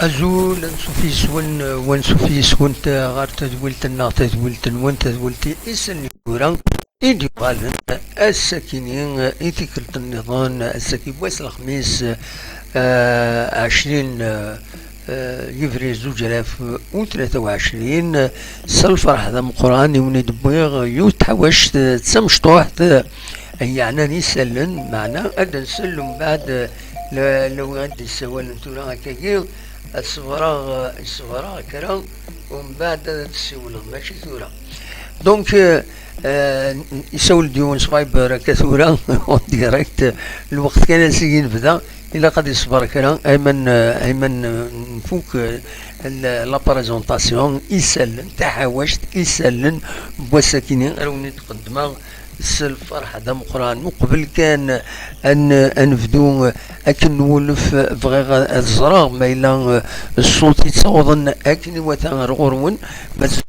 أزول نسوفيس ونسوفيس وانت غار تدولتنا تدولتن وانت تدولتي إسن يوران إيدي قالن الساكنين إيتيكرت النظام الساكي بويس الخميس 20 يفري 2023 سالفرح هذا مقراني وندبوغ يوتحوش تسمشطوح يعني نسلن معنا أدى نسلم بعد لو غادي السوال نتولا هكاكي الصفراغ كرا ومن بعد تسول ماشي ثورة دونك يسول ديون سوايبر كثورة اون ديريكت الوقت كان سيين بدا إلا قد يصبر كرا أيمن نفوك لا بريزونطاسيون يسلن تحاوشت يسلن بوساكينين روني تقدمه الفرحة دا مقران مقبل كان أن نفدو أكن نولف بغيغ الزراغ ما إلا الصوت يتصوضن أكن وثان رغرون بس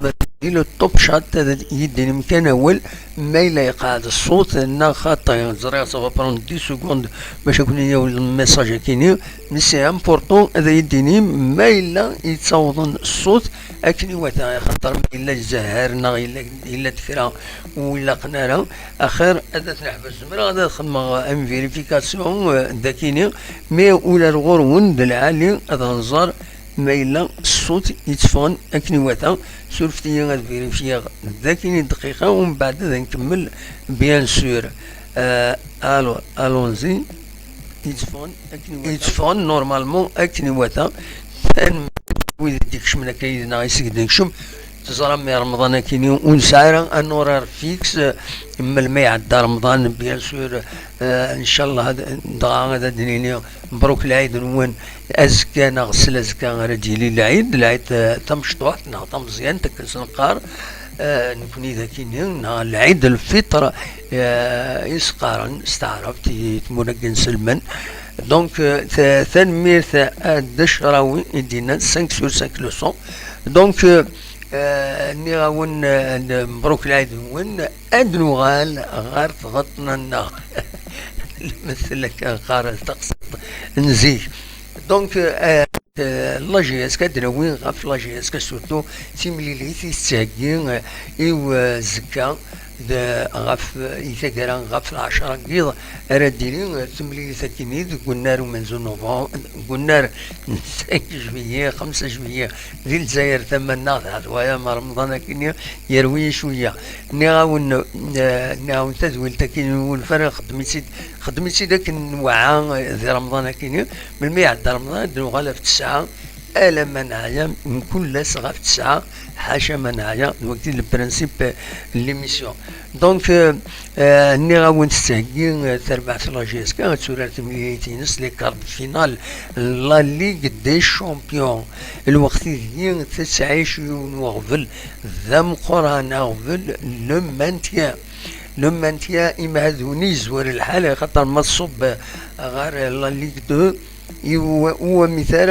إلى الطب شات يدين مكان أول ما إلا يقعد الصوت أنا خاطئ زراغ سوف برون 10 سكوند باش يكون يو الميساج كيني مي سي امبورطون هذا يديني ما إلا يتصوضن الصوت أكن وثان خاطر ما إلا زهرنا إلا تكرا ولا قنارة اخر هذا تنحبس مرة هذا خدمة ام فيريفيكاسيون ذاكيني مي ولا الغرون العالي هذا نظر ما الا الصوت يتفون اكني واتا سولفتي غاد فيريفيا ذاكيني دقيقة ومن بعد نكمل بيان سور الونزي يتفون نورمالمون اكني واتا ويدي ديكش من كايدنا يسكدن شم تزرع مي رمضان كيني ونسعر انورار فيكس اما الماء عدى رمضان بيان سور ان شاء الله هذا دنيني مبروك العيد نون ازكى نغسل ازكى رجلي العيد تمشطوح نهضم مزيان تكنس نقار نكون اذا كيني العيد الفطر يسقارن استعرفت تمونكن سلمان دونك ثانمير دشراوي يدينا 5 sur 5 leçons دونك نيغاون مبروك العيد وين ادنوغال غار تغطنا النار مثل لك غار تقصد نزيه دونك لاجيس كدنوين غاف لاجيس كسورتو تيمليليتي تساقين ايوا زكا غاف يتقرا غاف 10 قيض رديني تملي ثكينيد قلنا منذ نوفمبر قلنا 5 جويلية 5 جويلية ذي الجزائر ثمنا هذا ويا رمضان كيني يروي شويه نعاون تزويل تكين والفرق خدمتي ذاك الوعاء ذي رمضان كيني من ميعاد رمضان نغالف 9 ألا منايا من كل صغار 9 حاشا منايا وقت البرانسيب ليميسيون دونك نغاون تستهجين تربع لاجيس كانت سورة مليتينس لي كارد فينال لا ليغ دي شامبيون الوقت اللي تسعيش وغفل ذم قران غفل لو مانتيا إما هذوني زوار الحالة خاطر مصوب غير لا ليغ دو هو مثال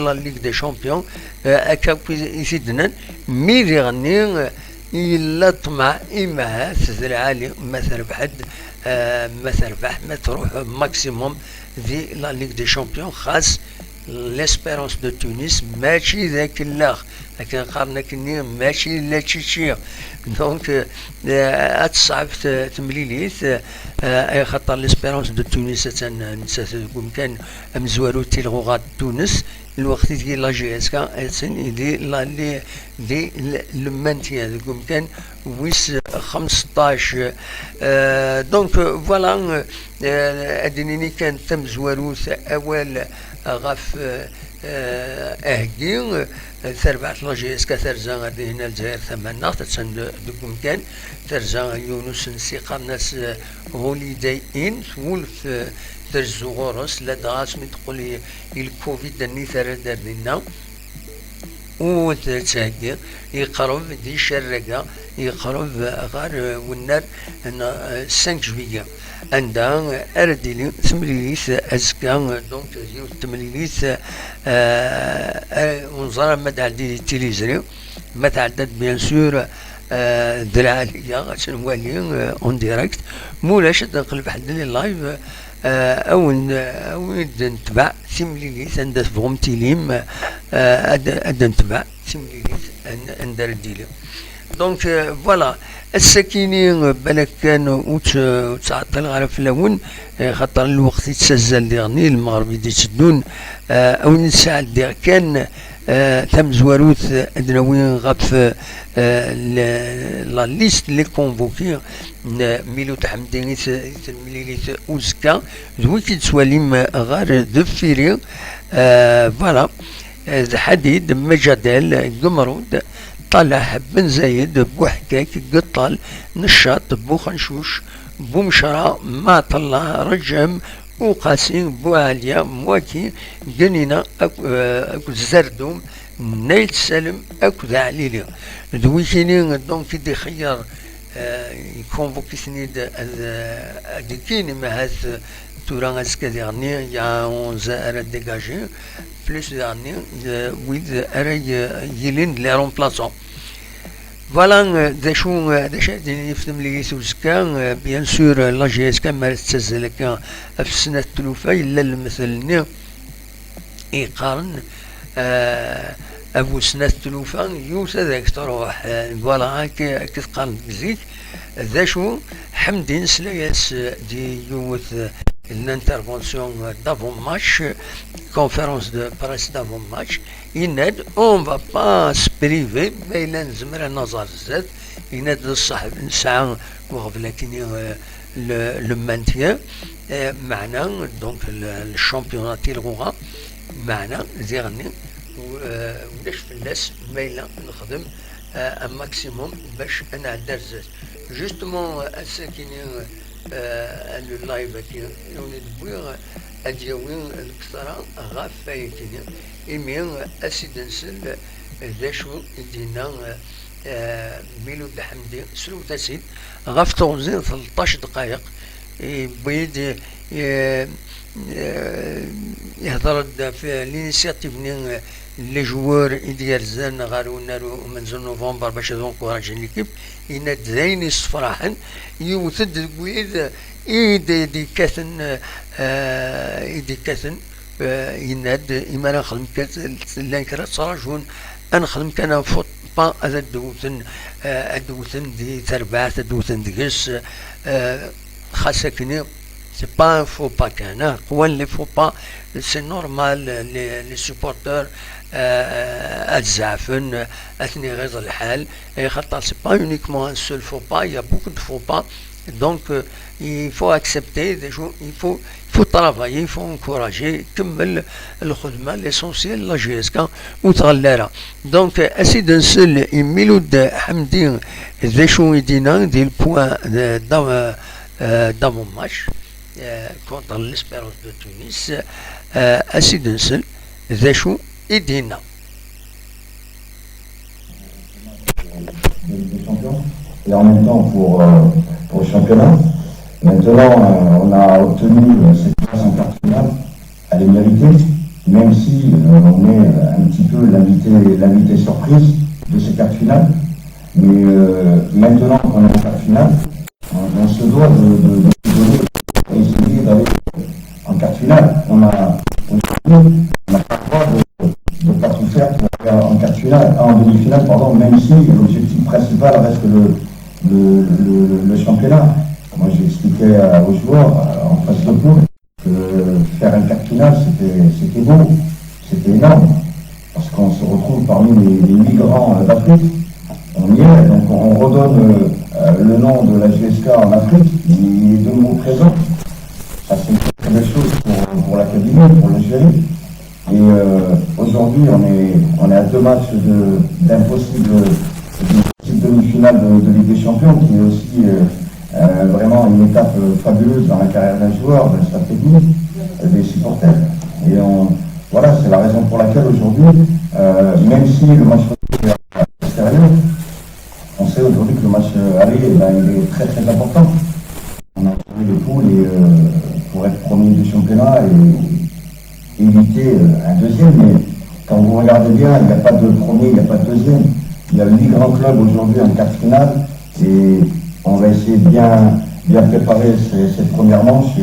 لا ليغ دي شامبيون اكا يسدنا ميري غني إلا طمع إما تزرع ما تربح ما تروح ماكسيموم في لا ليغ دي شامبيون خاص ليسبيرونس دو تونس ماشي ذاك اللاخ لكن قارنا كني ماشي لا تشيشي دونك اتصعب تمليليت اي خطر ليسبيرونس دو تونس نسات كان مزوارو تيلغوغات تونس الوقت ديال لا جي اس كا دي لا دي المانتيا كان ويس 15 دونك فوالا اديني كان تم زواروث اول غاف اهجين ثربعة لاجيس كثرزا غادي هنا الجزائر ثمانية تسند دوكم كان ثرزا يونس نسيقا الناس هوليداي ان ولف ترزو غورس لا دغاس من تقول الكوفيد دني ثرى دارنا وتساقي يقرب دي شرقة يقرب غار والنار 5 جويلية عندها ارديلي تمليليث ازكا دونك زيو تمليليث ونظر ما تعدي التليزري ما تعدد بيان سور ذراعية غتنوالي اون ديريكت مولاش تنقلب حد لي لايف أو نتبع تيمليليت عند فغم تيليم أد نتبع تيمليليت ندير ديلي دونك فوالا الساكيني بالك كان وتعطل على فلاون خاطر الوقت يتسزل ديغني المغرب يدي تشدون او نساعد ديغ كان تم زواروث ادناوين غف لا ليست لي كونفوكي ميلوت حمدين مليليت اوزكا زوي كيتسواليم غار دفيري فوالا حديد مجادل قمرود طلع بن زايد بوحكاك قطال نشاط بوخنشوش بومشرا ما طلع رجم وقاسين بواليا مواكي جنينا اكو زردوم نيل سالم اكو ذا عليلي دوي كيني دونك دي خيار يكونفوكي سنيد اديكيني ما هاز توران اسكا ديرني يا 11 ارا ديجاجي plus dernier with يلين لي رومبلاسون فوالا داش يفتم لي سوسكا بيان سور لا جي اس كان ما تسزل كان في السنه الثلوثه الا المثل يقارن ابو سنه الثلوثه يوسى ذاك تروح فوالا كتقارن بزيك ذا شو حمدين سلاياس دي يوث l'intervention d'avant-match, conférence de presse d'avant-match, on ne va pas se priver, mais il y a le maintien, donc le championnat تيلغوها معنا زيرني وداش في الناس مايله نخدم un maximum باش انا درزت justement الساكنين اللايف كي ندبويغ اديوين الكثرة غاف فايتين إمين أسيد نسل ذا شو دينا ميلود حمدي سلو تاسيد غاف توزين 13 دقائق بيد يهضر في الانيسياتيف نين لي جوار يدير زان غارو نارو منزل نوفمبر باش ينكوراجي ليكيب يناد زين الصفراحن يوثد بويد دي كاثن يناد إما نخدم لان كرا صراجون أنخدم كان فوت با أدوثن دي تربعات أدوثن ديكس خاصة c'est pas un faux pas qu'un les faux pas c'est normal les supporters الزعفن أثني غير الحال خاطر c'est pas uniquement un seul faux pas il y a beaucoup de faux pas donc il faut accepter des choses il faut travailler il faut encourager كمل الخدمة l'essentiel لا جي اس كا وتغلرها دونك أسيد نسل ميلود حمدين ذا شو يدينا دي البوان دافون ماتش contre l'Espérance de Tunis أسيد نسل ذا شو يدينا et en même temps pour le championnat. Maintenant, on a obtenu cette place en quart de finale, elle est méritée, même si on est un petit peu l'invité surprise de ces quarts de finale. Mais maintenant qu'on est en quart de finale, on se doit de essayer d'aller en quart de finale. On n'a pas le droit de pas tout faire pour faire en quart de finale, en demi-finale, pardon, même si l'objectif principal reste le championnat. Moi j'expliquais aux joueurs en face de poule que faire un quart de finale c'était beau, c'était énorme, parce qu'on se retrouve parmi les migrants d'Afrique. On y est, donc on redonne le nom de la GSK en Afrique, il est de nouveau présent. Ça c'est une très belle chose pour l'académie, pour l'Algérie. Et aujourd'hui on est à 2 matchs d'une possible demi-finale de Ligue des Champions, qui est aussi vraiment une étape fabuleuse dans la carrière d'un joueur, de sa technique, des supporters. Et voilà, c'est la raison pour laquelle aujourd'hui, même si le match est à l'extérieur, on sait aujourd'hui que le match aller, il est très très important. On a trouvé les poules pour être premier du championnat et éviter un deuxième, mais quand vous regardez bien, il n'y a pas de premier, il n'y a pas de deuxième. Il y a 8 grands clubs aujourd'hui en quart de finale et on va essayer de bien préparer cette première manche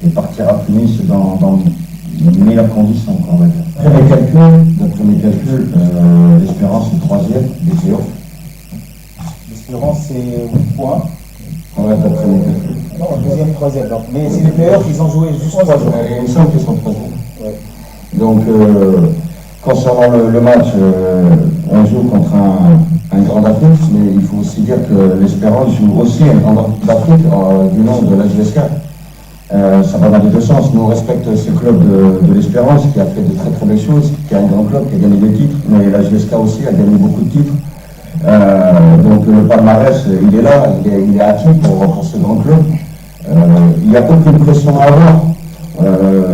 et partir à Tunis dans les meilleures conditions, on va dire. D'après mes calculs, l'Espérance est troisième des PO. L'Espérance c'est 8 points. Ouais, d'après mes calculs. Non, deuxième, troisième. Donc. Mais c'est les playoffs, ils ont joué juste 3 jours. Il me semble qu'ils sont troisième. Ouais. Donc, concernant le match, on joue contre un grand d'Afrique, mais il faut aussi dire que l'Espérance joue aussi un grand d'Afrique du nom de la GSK. Ça va dans les deux sens. Nous on respecte ce club de l'Espérance qui a fait de très très belles choses, qui a un grand club, qui a gagné des titres, mais la GSK aussi a gagné beaucoup de titres. Donc le palmarès, il est là, il est acquis pour ce grand club. Il n'y a aucune pression à avoir.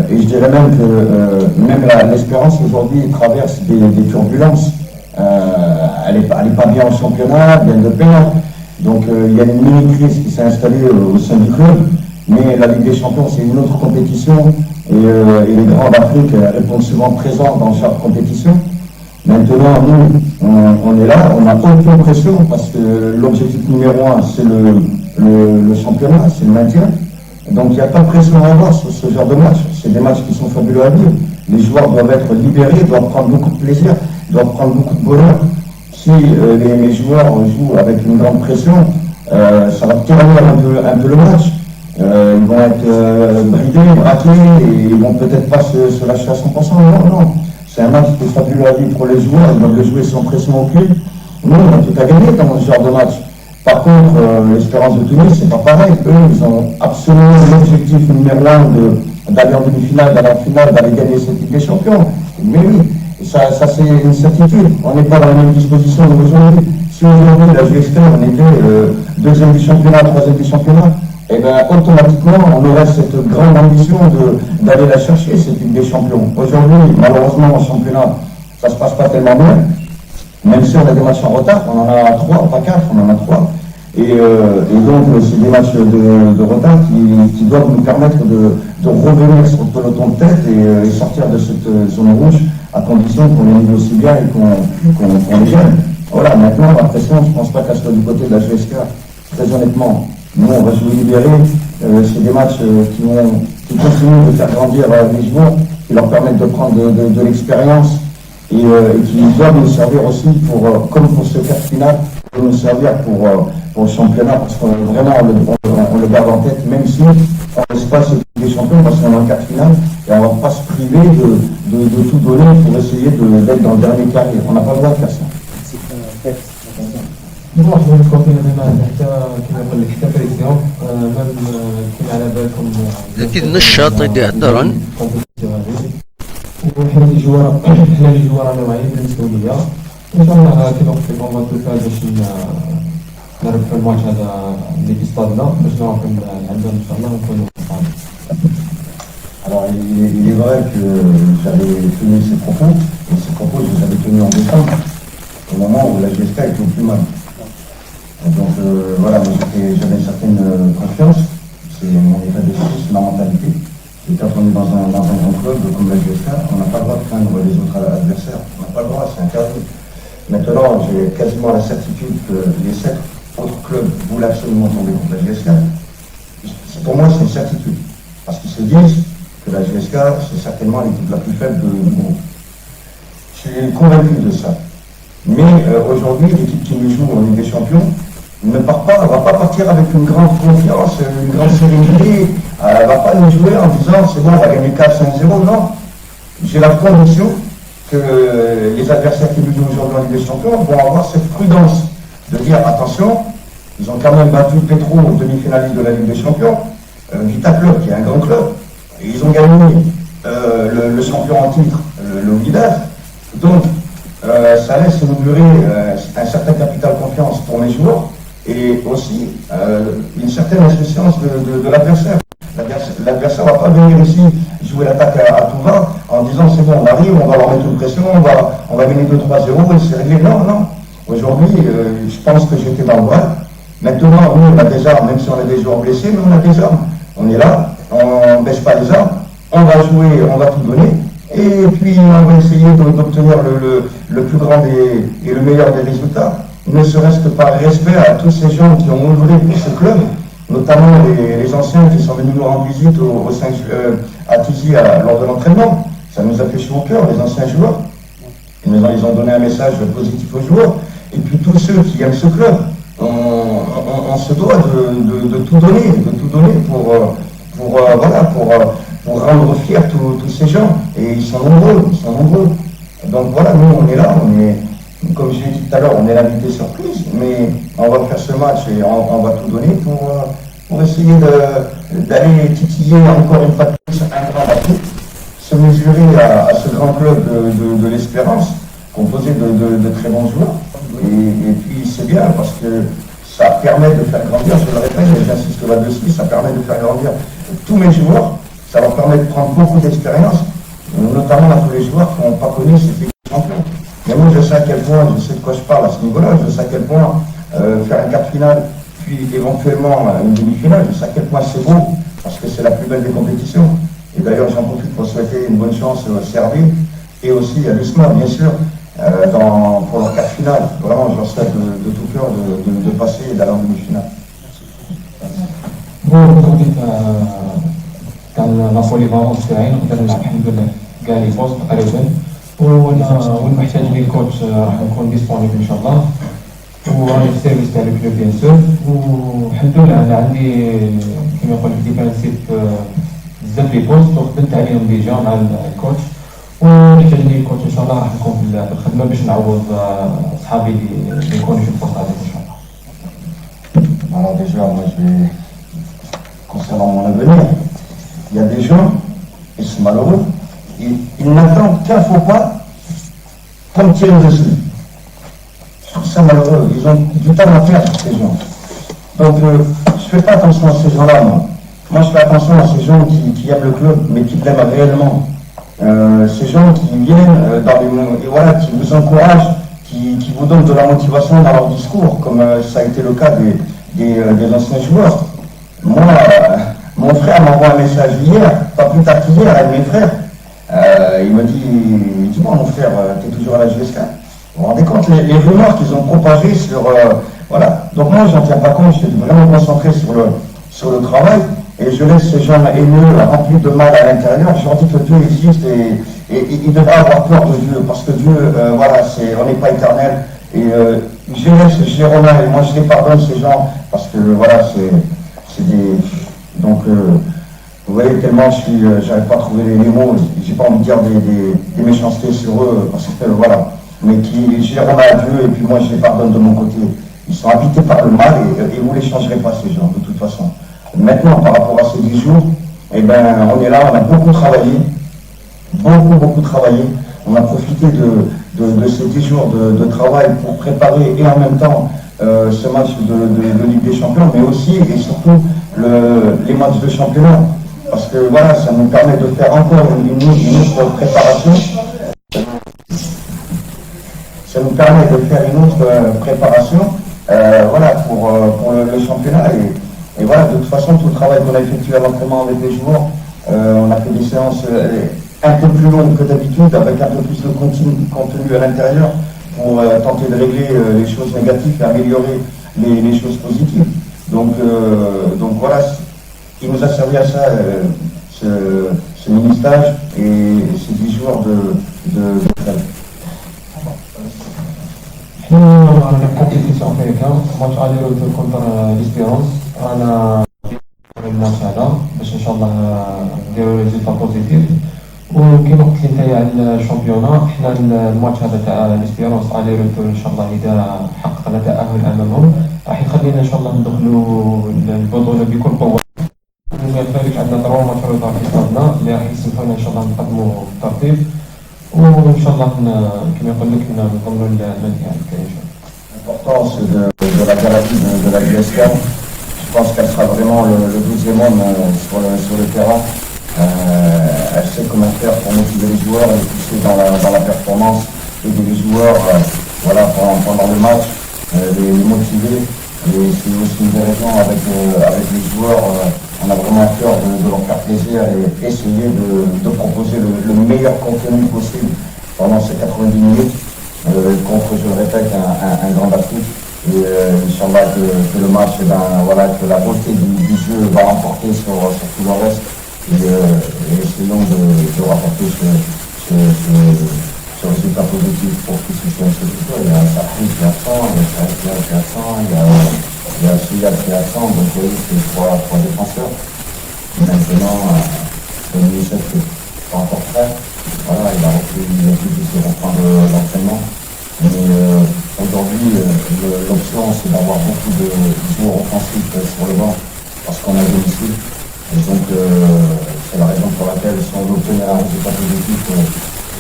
Et je dirais même que même l'Espérance aujourd'hui traverse des turbulences. Elle n'est pas bien en championnat, elle vient de perdre. Donc il y a une mini-crise qui s'est installée au sein du club. Mais la Ligue des Champions, c'est une autre compétition. Et les grands d'Afrique répondent souvent présents dans chaque compétition. Maintenant, nous, on est là, on n'a aucune pression parce que l'objectif numéro 1, c'est le championnat, c'est le maintien. Donc il n'y a pas de pression à avoir sur ce genre de match. C'est des matchs qui sont fabuleux à vivre. Les joueurs doivent être libérés, doivent prendre beaucoup de plaisir, doivent prendre beaucoup de bonheur. Si les joueurs jouent avec une grande pression, ça va ternir un peu le match. Ils vont être bridés, braqués, et ils vont peut-être pas se lâcher à 100%. Non. C'est un match qui est fabuleux à vivre pour les joueurs, ils doivent le jouer sans pression aucune. Nous, on a tout à gagner dans ce genre de match. Par contre, l'Espérance de Tunis, c'est pas pareil. Eux, ils ont absolument l'objectif numéro 1 d'aller en demi-finale, d'aller en finale, d'aller gagner cette Ligue des Champions. Mais oui, ça c'est une certitude. On n'est pas dans la même disposition d'aujourd'hui. Si aujourd'hui, la GSK, on était deuxième du championnat, troisième du championnat, et bien automatiquement, on aurait cette grande ambition d'aller la chercher, cette Ligue des Champions. Aujourd'hui, malheureusement, en championnat, ça ne se passe pas tellement bien. Même si on a des matchs en retard, on en a 3, pas 4, on en a 3. Et donc, c'est des matchs de retard qui doivent nous permettre de revenir sur le peloton de tête et sortir de cette zone rouge, à condition qu'on les niveau aussi bien et qu'on les gagne. Voilà, maintenant, la pression, je ne pense pas qu'elle soit du côté de la GSK. Très honnêtement, nous, on va jouer libéré. C'est des matchs qui continuent de faire grandir les joueurs, qui leur permettent de prendre de l'expérience et qui doivent nous servir aussi comme pour ce quart final, pour nous servir pour le championnat, parce qu'on vraiment on le garde en tête, même si on ne laisse pas ce des champions, parce qu'on est en quart final, et on ne va pas se priver de tout donner pour essayer d'être dans le dernier carré. On n'a pas le droit de faire ça. نروح للكوفي ديما حتى كما قال لك حتى بريسيون ميم كما على بالكم لكن النشاط يهدرن وحنا اللي جوار حنا اللي جوار رانا واعيين بالمسؤوليه ان شاء الله كما قلت لكم اون توفا باش نربحوا الماتش هذا اللي في ستادنا باش نروحوا لعندنا ان شاء الله ونكونوا قادرين. Alors, il est vrai que j'avais tenu ces propos, et ces propos, je les avais tenus en décembre, au moment où la GSK était au plus mal. Donc voilà, moi j'avais une certaine confiance, c'est mon état d'esprit, c'est ma mentalité. Et quand on est dans un grand club comme la GSK, on n'a pas le droit de craindre les autres adversaires, on n'a pas le droit, c'est interdit. Maintenant, j'ai quasiment la certitude que les 7 autres clubs voulaient absolument tomber contre la GSK. Pour moi, c'est une certitude, parce qu'ils se disent que la GSK, c'est certainement l'équipe la plus faible du groupe. Je suis convaincu de ça. Mais aujourd'hui, l'équipe qui nous joue en Ligue des Champions ne part pas, elle ne va pas partir avec une grande confiance, une grande sérénité. Elle ne va pas nous jouer en disant c'est bon, on va gagner 4-5-0. Non. J'ai la conviction que les adversaires qui nous jouent aujourd'hui en Ligue des Champions vont avoir cette prudence de dire attention, ils ont quand même battu Petro au demi-finaliste de la Ligue des Champions, Vita Club qui est un grand club, et ils ont gagné le champion en titre, le Wydad. Donc, ça laisse augurer un certain capital confiance pour mes joueurs et aussi une certaine insouciance de l'adversaire. L'adversaire ne va pas venir ici jouer l'attaque à tout va en disant c'est bon, on arrive, on va leur mettre une pression, on va gagner 2-3-0 et c'est réglé. Non. Aujourd'hui, je pense que j'étais dans le vrai. Maintenant, nous, on a des armes, même si on a des joueurs blessés, mais on a des armes. On est là, on ne baisse pas les armes, on va jouer, on va tout donner. Et puis on va essayer d'obtenir le plus grand et le meilleur des résultats, ne serait-ce que par respect à tous ces gens qui ont œuvré pour ce club notamment les anciens qui sont venus nous rendre visite à Tizi lors de l'entraînement. Ça nous a fait chaud au cœur, les anciens joueurs. Ils ont donné un message positif aux joueurs. Et puis tous ceux qui aiment ce club, on se doit de tout donner pour rendre fiers tous ces gens. Et ils sont nombreux. Donc voilà, nous on est là, comme je l'ai dit tout à l'heure, on est l'invité surprise, mais on va faire ce match et on va tout donner pour essayer d'aller titiller encore une fois de plus un grand bateau, se mesurer à ce grand club de l'Espérance, composé de très bons joueurs. Et puis c'est bien parce que ça permet de faire grandir, je le répète, et j'insiste là-dessus, ça permet de faire grandir tous mes joueurs, ça leur permet de prendre beaucoup d'expérience, notamment à tous les joueurs qui n'ont pas connu cette Ligue des Champions. Mais moi je sais à quel point, je sais de quoi je parle à ce niveau-là, je sais à quel point faire un quart de finale, puis éventuellement une demi-finale, je sais à quel point c'est beau, parce que c'est la plus belle des compétitions. Et d'ailleurs j'en profite pour souhaiter une bonne chance à Serbie et aussi à l'USMA, bien sûr, pour leur quart de finale. Vraiment, je leur souhaite de tout cœur de passer et d'aller en demi-finale. كان نابولي فالونس تاعي نقدر نلعب الحمد لله كاع لي بوست تقريبا وين محتاجني الكوتش راح نكون ديسبونيبل ان شاء الله وراني في السيرفيس تاع الكلوب بيان سور والحمد لله انا عندي كيما يقول لك ديفانسيف بزاف لي بوست وخدمت عليهم ديجا مع الكوتش ومحتاجني الكوتش ان شاء الله راح نكون في الخدمه باش نعوض صحابي اللي يكونوا في البوست هذاك ان شاء الله. Alors déjà, moi je vais, concernant mon avenir, il y a des gens, ils sont malheureux, ils n'attendent qu'un faux pas pour me tirer dessus. Je trouve ça malheureux, ils ont du temps à faire ces gens. Donc je fais pas attention à ces gens-là, moi. Moi je fais attention à ces gens qui aiment le club, mais qui l'aiment réellement. Ces gens qui viennent dans les mondes, et voilà, qui vous encouragent, qui vous donnent de la motivation dans leur discours, comme ça a été le cas des anciens joueurs. Moi, mon frère m'envoie un message hier, pas plus tard qu'hier, un de mes frères. Il me dit, dis-moi mon frère, tu es toujours à la GSK. Vous vous rendez compte les rumeurs qu'ils ont propagées sur... voilà. Donc moi, j'en tiens pas compte, je suis vraiment concentré sur le travail. Et je laisse ces gens haineux, remplis de mal à l'intérieur. Je leur dis que Dieu existe et ils devraient avoir peur de Dieu. Parce que Dieu, voilà, on n'est pas éternel. Et je laisse ces gens-là et moi je les pardonne ces gens. Parce que voilà, c'est des... Donc, vous voyez, tellement j'arrive pas à trouver les mots. J'ai pas envie de dire des méchancetés sur eux. Parce que voilà. Mais je les remets à Dieu et puis moi je les pardonne de mon côté. Ils sont habités par le mal et vous les changerez pas ces gens, de toute façon. Maintenant, par rapport à ces 10 jours, eh ben, on est là, on a beaucoup travaillé, beaucoup travaillé. On a profité de ces 10 jours de travail pour préparer et en même temps ce match de Ligue des Champions, mais aussi et surtout les matchs de championnat. Parce que voilà, ça nous permet de faire encore une autre préparation. Ça nous permet de faire une autre préparation voilà, pour le championnat. Et voilà, de toute façon, tout le travail qu'on a effectué à l'entraînement avec les joueurs, on a fait des séances un peu plus longues que d'habitude, avec un peu plus de contenu à l'intérieur, pour tenter de régler les choses négatives et améliorer les choses positives. Donc voilà, il nous a servi à ça, ce mini-stage et ces 10 jours de club. رانا كومبيتيسيون افريكان ماتش الي روتور كونتر ليسبيرونس رانا في الماتش هذا باش ان شاء الله نديرو ريزولتا بوزيتيف وكيما قلت لي نتايا على الشامبيونا حنا الماتش هذا تاع ليسبيرونس الي روتور ان شاء الله اذا حققنا تاهل امامهم راح يخلينا ان شاء الله ندخلوا البطوله بكل قوه. كذلك عندنا 3 ماتشات في صدنا اللي راح يسمحونا ان شاء الله نقدموا الترتيب وان شاء الله كما يقول لك نضمنوا المنتهى ان شاء الله. L'importance de la galerie de la GSK, je pense qu'elle sera vraiment le 12e homme sur le terrain. Elle sait comment faire pour motiver les joueurs et pousser dans la performance, aider les joueurs voilà, pendant le match, les motiver. Et c'est aussi une des raisons avec les joueurs, on a vraiment à cœur de leur faire plaisir et essayer de proposer le meilleur contenu possible pendant ces 90 minutes contre, je le répète, un grand Afrique. Et Inch'Allah que le match, voilà, que la beauté du jeu va remporter sur tout le reste et essayons de rapporter ce résultat positif pour tous ceux qui ont ce tour. Il y a Sahri qui est absent, il y a Sahri qui est absent, il y a Suyad qui est absent, donc vous voyez c'est trois défenseurs. Maintenant, Youssef qui n'est pas encore prêt, voilà, il a pu se reprendre l'entraînement. Mais aujourd'hui, l'option c'est d'avoir beaucoup de joueurs offensifs sur le banc parce qu'on a domicile. Et donc c'est la raison pour laquelle si on veut obtenir un résultat positif,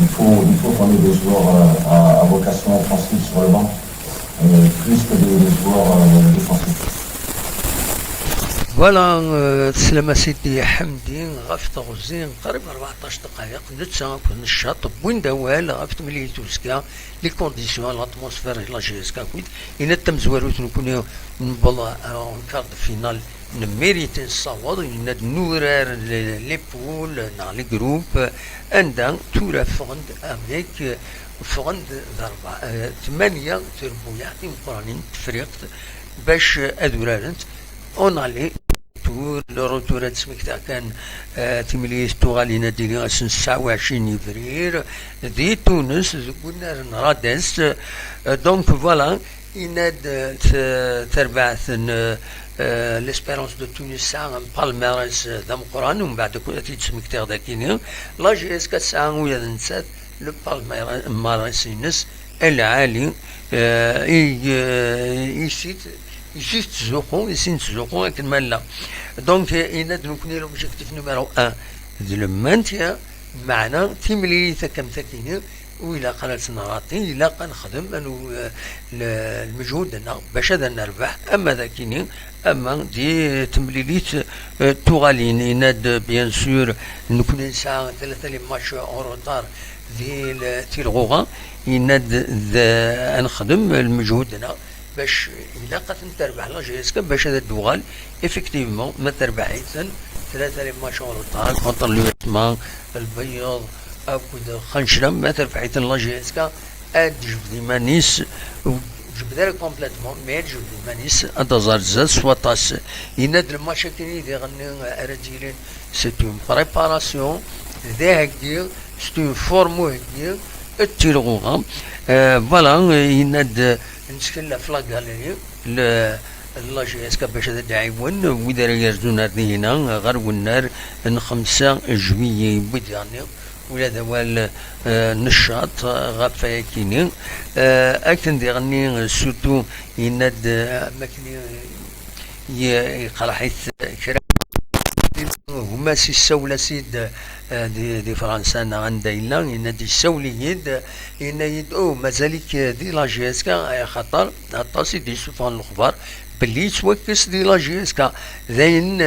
il faut qu'on ait des joueurs à vocation offensive sur le banc, plus que des joueurs défensifs. فوالا تسلم سيدي حمدي غاف تغزين قريب 14 دقائق نتسا في النشاط بوين دوال غاف تملي توسكا لي كونديسيون لاتموسفير لا جيسكا كويت إن تم زواروت نكون نبلا اون كارد فينال نميريتي الصواد إن نورار لي بول نا لي جروب عندها تورا فغند أمريك فغند ضربة 8 تربويا مقرانين تفريق باش أدورانت اون علي تور الروتور تسمكتا كان تمليس تغالي نادي 29 فبراير دي تونس قلنا رادس دونك فوالا يناد تربعث ليسبيرونس دو تونس ساعة بالميراس ذا مقران ومن بعد كل تسمكتا ذاكيني لا جي اس 4 ويا نسات لو بالميراس ينس العالي يسيت يجيك تزوقون يسين تزوقون لكن مالا دونك إنا نكون لوبجيكتيف نيميرو 1 ديال المانتيا معنا تيملي كم ثكيني وإلا قنات نراطي إلا قنخدم أنو المجهود دنا باش هذا نربح أما ذاكيني أما دي تمليليت توغالين يناد بيان سور نكون نساعة 3 لي ماتش أوروطار ديال تيلغوغا يناد نخدم المجهود دنا باش إلا قد تربح لا جيسكا باش هذا الدوغال إفكتيفمون ما تربحيتن 3 لي ماتش أوروطار كونتر لويتمان البيض أو كذا خنشرم ما تربحيتن لا جيسكا أد جبدي مانيس جبدها كومبليتمون مي جبدي مانيس أدازار زاد سواتاس يناد الماتش كيني دي غني رجيلين سي اون بريباراسيون ذا هكدير سي اون فورمو هكدير التيلغوغا فوالا يناد نسكن في لا غاليري لا جي اس كا باش هذا داعيون وإذا يرزونا هنا غير والنار 5 جويي بدياني ولا دوال نشاط غافا كيني اكتن دي غني سورتو يناد ماكني يقرا حيث هما سي السولة سيد دي فرنسا عندها إلا ينادي السوليد يدعو مازاليك دي لا جي اس كا خطر عطاسي دي سوفان الأخبار باللي توكس دي لا جي اس كا ذاين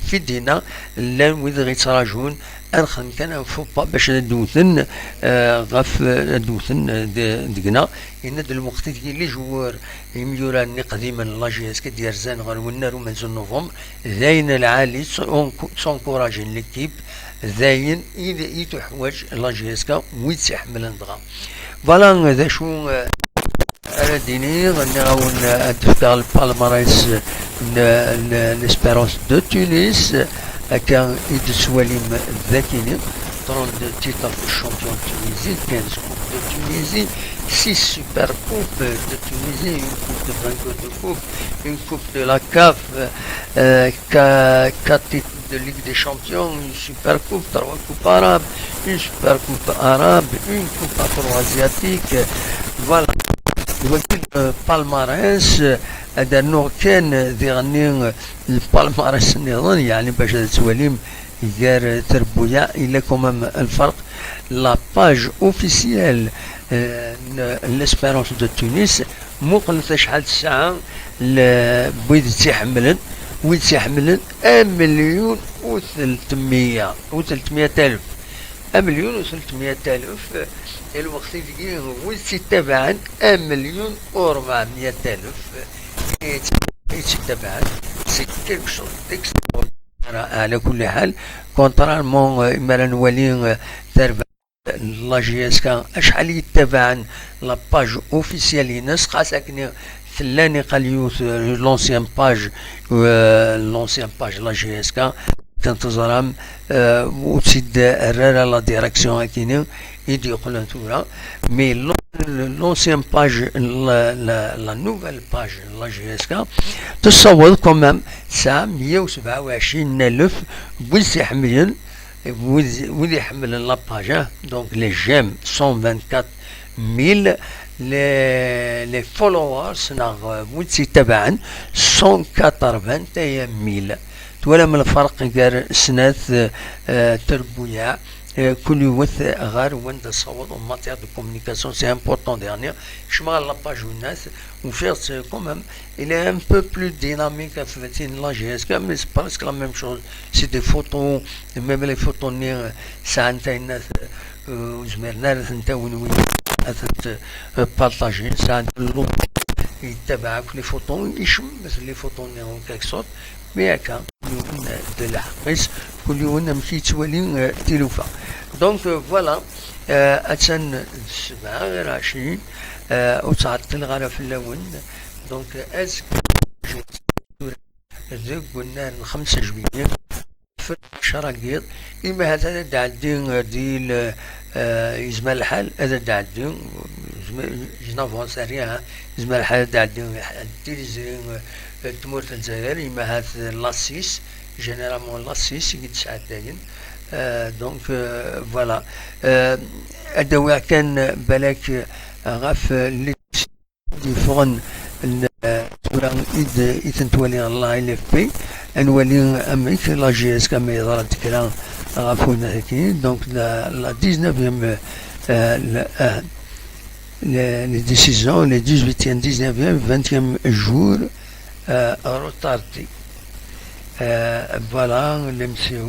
في دينا لان ويد غيتراجون أنخن كان فوبا باش ندوثن غاف ندوثن دقنا يناد الوقت اللي جوار يميوراني قديما لا جي اس كا ديال زان غير ونارو منزل نوفمبر ذاين العالي سونكوراجين ليكيب ذاين يتحوج لا جي اس كا ويتحمل ندغا فوالا ذا شو ديني غنغاون تفتح البالماريس ليسبيرونس دو تونس كان يدسواليم ذاكيني 32 titres de champion de Tunisie, 15 coupes de Tunisie, 6 super coupes de Tunisie, une coupe de vainqueur de coupe, une coupe de la CAF, 4 titres de Ligue des Champions, une super coupe, 3 coupes arabes, une super coupe arabe, une coupe afro-asiatique, voilà. البالماريس هذا النوع كان ذي البالماريس نظن يعني باش تسواليم غير تربويا إلا كمام الفرق لا باج اوفيسيال ليسبيرونس دو تونس مو قلت شحال الساعة بغيت تيحملن وين تيحملن 1,300,000 و300,000 1,300,000 الوقت اللي وين تتبعن 1,400,000 يتبعن سي كيلك شوز على كل حال كونترالمون إما نولي تربع لا جي اس كا شحال يتبعن لاباج اوفيسيال ينس خاصك ثلاني قال يوث لونسيان باج لا جي اس كا تنتظرهم وتسد الرارة لا ديريكسيون هكيني يدي يقولون تورا مي لونسيان باج لا نوفيل باج لا جي اس كا تصور كومام ساعة 127,000 بوز يحملن وذي يحمل لاباج دونك لي جيم 124,000 les followers ناغ ويتسي تبعا 180,000 تولا من الفرق غير سنات تربويا كل يوث غير وين تصوت en matière de communication c'est important dernier je me la page الناس وفيرت quand il est un peu plus dynamique في la GSK mais c'est presque la même chose c'est des photos même les photos نير ساعتين الناس وزمرنا نتاون أثت بارطاجي ساعات اللوب يتبع كل فوتون يشم مثل لي فوتون نيرون كاك صوت مي هكا كل يوم د الحقيس كل يوم مشي توالي تلوفا دونك فوالا أتسن السبعة غير 20 وتعطل غير في اللون دونك أز ذوك قلنا 5 جويلية في شراكيط إما هذا دعدين ديال يزمر الحال هذا دعدين جنافون سريعة يزمر الحال دعدين التلفزيون تمور الجزائر إما هذا لاسيس جينيرالمون لاسيس يتساعد داين دونك فوالا هذا كان بالك غاف اللي يفغن تورا إذا تولي الله إل إف بي نولي أمريكا لا جي إس كما يضرب كلام غافونا هكي دونك لا 19e les décisions les 18e 19e 20e jour retardés voilà l'MCO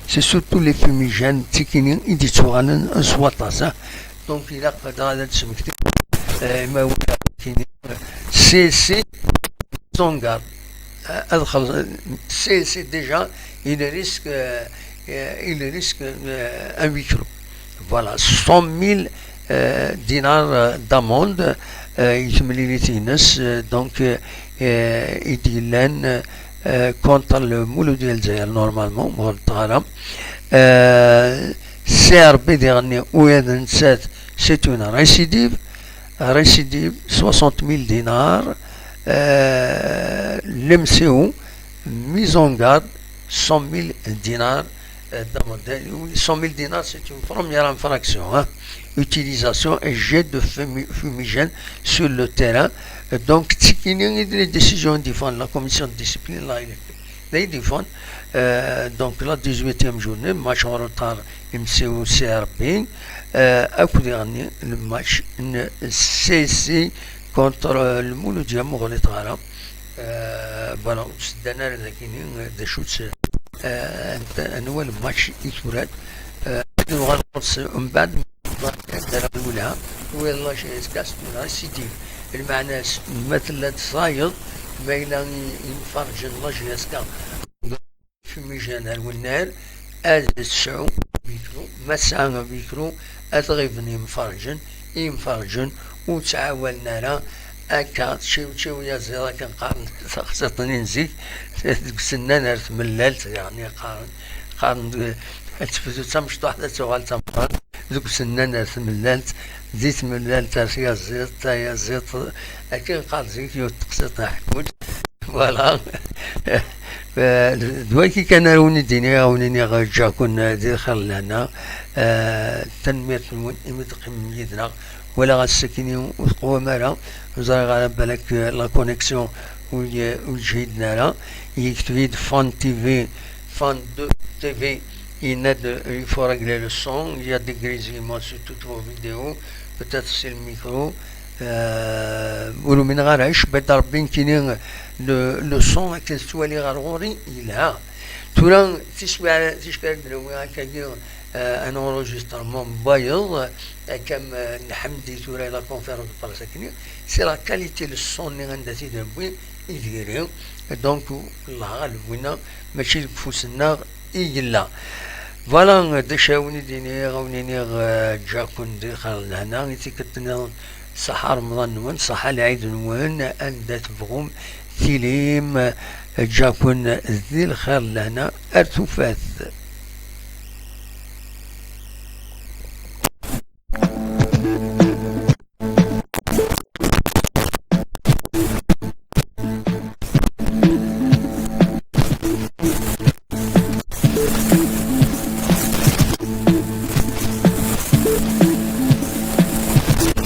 c'est surtout les fumigènes تكينين إدي توانا سواطاسا دونك إلا قد غادا تسمكتي ما هو كينين سي زونغار أدخل سي ديجا il risque un huis clos. Voilà, 100,000 dinars d'amende يتملي تينس دونك يديلان contre le مولو ديال الجزائر نورمالمون مول الطهرة سي ار بي ديغني ويادا نسات سيت اون ريسيديف 60,000 dinars l'MCO mise en garde 100,000 dinars d'amende. 100,000 dinars, c'est une première infraction. Hein. Utilisation et jet de fumigène sur le terrain. Donc, les décisions défendent la commission de discipline, là, ils défendent. Donc, la 18e journée, match en retard MCO CRP. dernier, le match CC contre le Moulou Diamou Retara. Voilà, c'est un des shoots. أول ماتش يتورد نغلط من بعد الدرجة الأولى والله شيء كاس سيتي المعنى مثل تصايد بين ينفرج الله يسكا في ميجان الونار أز السعو بيكرو مسعى بيكرو أتغيبني ينفرجن وتعاوننا لا أكاد شو يا زيرا كان قارن خاصة نزيد سنان رث ملالت يعني قارن تفزو تمشط واحدة تغال تمقارن ذوك سنان رث ملالت زيت ملالت يا زيت أكيد قارن زيت يوتقسط حكوت فوالا دواكي كان روني دينيا ونيني غاجا كنا دير خلنا تنمية المتقيم يدنا ولا غاسكيني وقوة مالا وزاري على بالك لا كونيكسيون وجهدنا لا يكتب فان تي في il faut régler le son, il y a des grésillements sur toutes vos vidéos, peut-être c'est le micro. ولو من غيرش بدا ربي كاينين لو سون كتسوالي غارغوري إلا تورا تشبع دروي هكا ان انروجسترمون بايض كم نحمدي تورا لا كونفيرونس براسكني سي لا كاليتي لو سون اللي غندا تيدبوي يديريو دونك الله غالب وينا ماشي بفوسنا إلا فوالا دشاوني ديني غاونيني جاكون دي خال هنا نتي كتنا صحة رمضان نون صحة العيد نون أن تبغم تيليم جاكون ذي الخير لنا أرتفات.